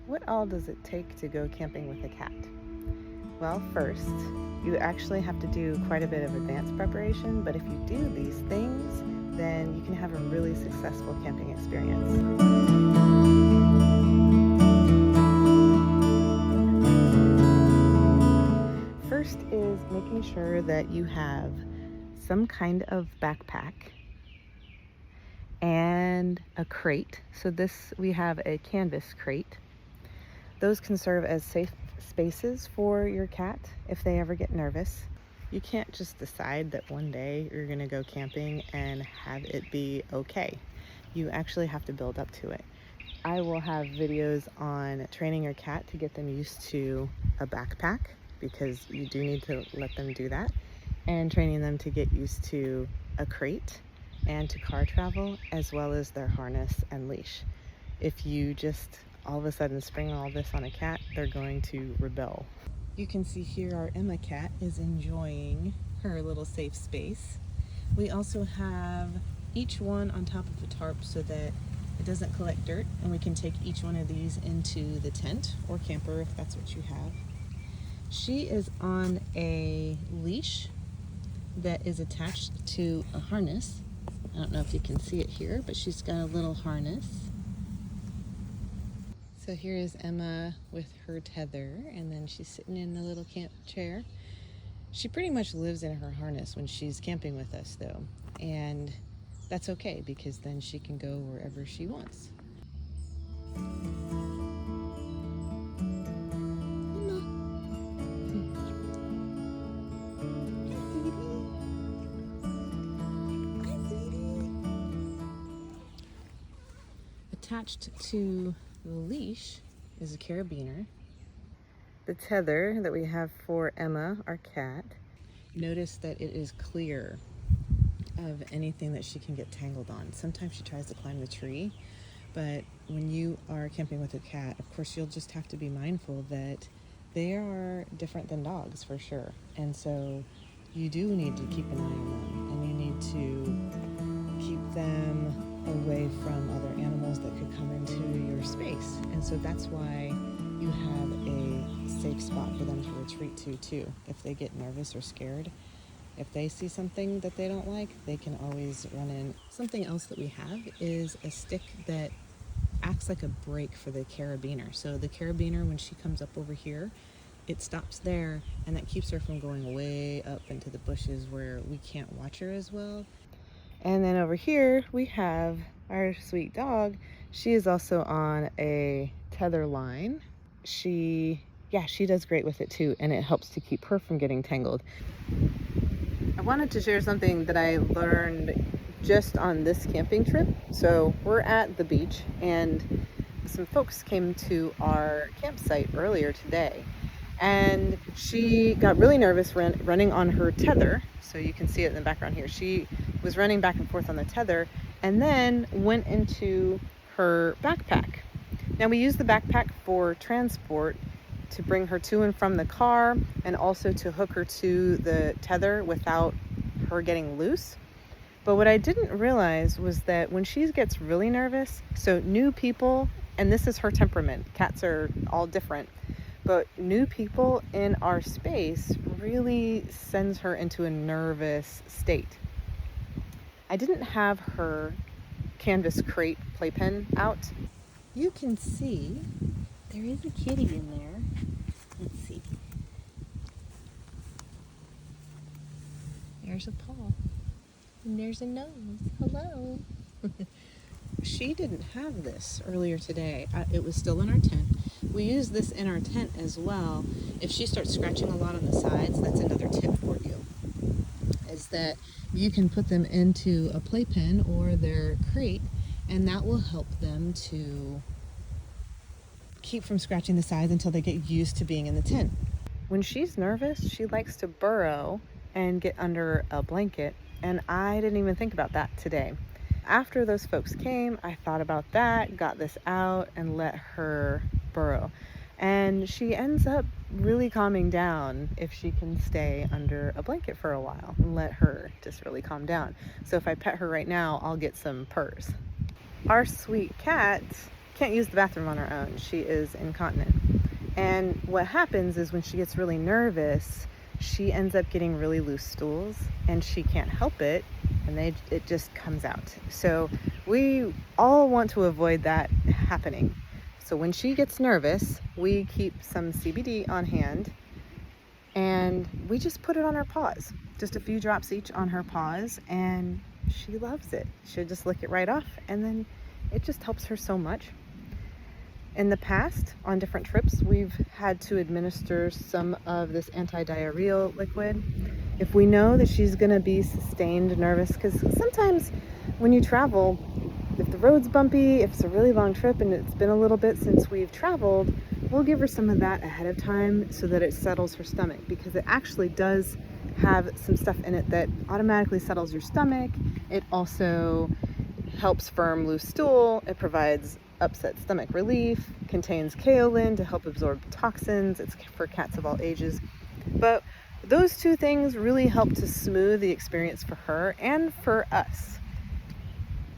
What all does it take to go camping with a cat? Well, first, you actually have to do quite a bit of advanced preparation, but if you do these things, then you can have a really successful camping experience. First is making sure that you have some kind of backpack and a crate. So we have a canvas crate. Those can serve as safe spaces for your cat if they ever get nervous. You can't just decide that one day you're gonna go camping and have it be okay. You actually have to build up to it. I will have videos on training your cat to get them used to a backpack, because you do need to let them do that, and training them to get used to a crate and to car travel, as well as their harness and leash. If you just all of a sudden spring all this on a cat, they're going to rebel. You can see here our Emma cat is enjoying her little safe space. We also have each one on top of a tarp so that it doesn't collect dirt, and we can take each one of these into the tent or camper if that's what you have. She is on a leash that is attached to a harness. I don't know if you can see it here, but she's got a little harness. So here is Emma with her tether, and then she's sitting in a little camp chair. She pretty much lives in her harness when she's camping with us though, and that's okay because then she can go wherever she wants. Attached to the leash is a carabiner. The tether that we have for Emma, our cat, notice that it is clear of anything that she can get tangled on. Sometimes she tries to climb the tree, but when you are camping with a cat, of course, you'll just have to be mindful that they are different than dogs for sure. And so you do need to keep an eye on them, and you need to keep them away from other animals that could come into your space. And so that's why you have a safe spot for them to retreat to too. If they get nervous or scared, if they see something that they don't like, they can always run in. Something else that we have is a stick that acts like a brake for the carabiner. So the carabiner, when she comes up over here, it stops there, and that keeps her from going way up into the bushes where we can't watch her as well. And then over here we have our sweet dog. She is also on a tether line. She does great with it too, and it helps to keep her from getting tangled. I wanted to share something that I learned just on this camping trip. So we're at the beach, and some folks came to our campsite earlier today, and she got really nervous running on her tether. So you can see it in the background here. She was running back and forth on the tether, and then went into her backpack. Now we use the backpack for transport, to bring her to and from the car, and also to hook her to the tether without her getting loose. But what I didn't realize was that when she gets really nervous, so new people, and this is her temperament, cats are all different, but new people in our space really sends her into a nervous state. I didn't have her canvas crate playpen out. You can see there is a kitty in there. Let's see. There's a paw. And there's a nose. Hello. She didn't have this earlier today. It was still in our tent. We use this in our tent as well. If she starts scratching a lot on the sides, that's another tip for you, is that you can put them into a playpen or their crate, and that will help them to keep from scratching the sides until they get used to being in the tent. When she's nervous, she likes to burrow and get under a blanket, and I didn't even think about that today. After those folks came, I thought about that, got this out, and let her burrow. And she ends up really calming down if she can stay under a blanket for a while and let her just really calm down. So if I pet her right now, I'll get some purrs. Our sweet cat can't use the bathroom on her own. She is incontinent. And what happens is when she gets really nervous, she ends up getting really loose stools, and she can't help it, and it just comes out. So we all want to avoid that happening. So when she gets nervous, we keep some CBD on hand, and we just put it on her paws, just a few drops each on her paws, and she loves it. She'll just lick it right off, and then it just helps her so much. In the past, on different trips, we've had to administer some of this anti-diarrheal liquid. If we know that she's going to be sustained nervous, because sometimes when you travel, if the road's bumpy, if it's a really long trip and it's been a little bit since we've traveled, we'll give her some of that ahead of time so that it settles her stomach, because it actually does have some stuff in it that automatically settles your stomach. It also helps firm loose stool. It provides upset stomach relief, contains kaolin to help absorb toxins. It's for cats of all ages. But those two things really help to smooth the experience for her and for us.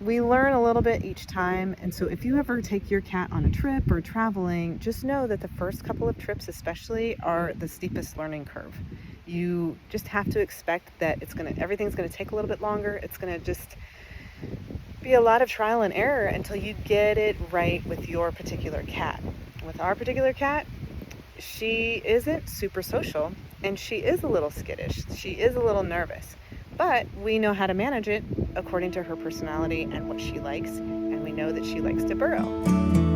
We learn a little bit each time, and so if you ever take your cat on a trip or traveling, just know that the first couple of trips especially are the steepest learning curve. You just have to expect that everything's gonna take a little bit longer. It's gonna just be a lot of trial and error until you get it right with your particular cat. With our particular cat, she isn't super social, and she is a little skittish. She is a little nervous, but we know how to manage it according to her personality and what she likes, and we know that she likes to burrow.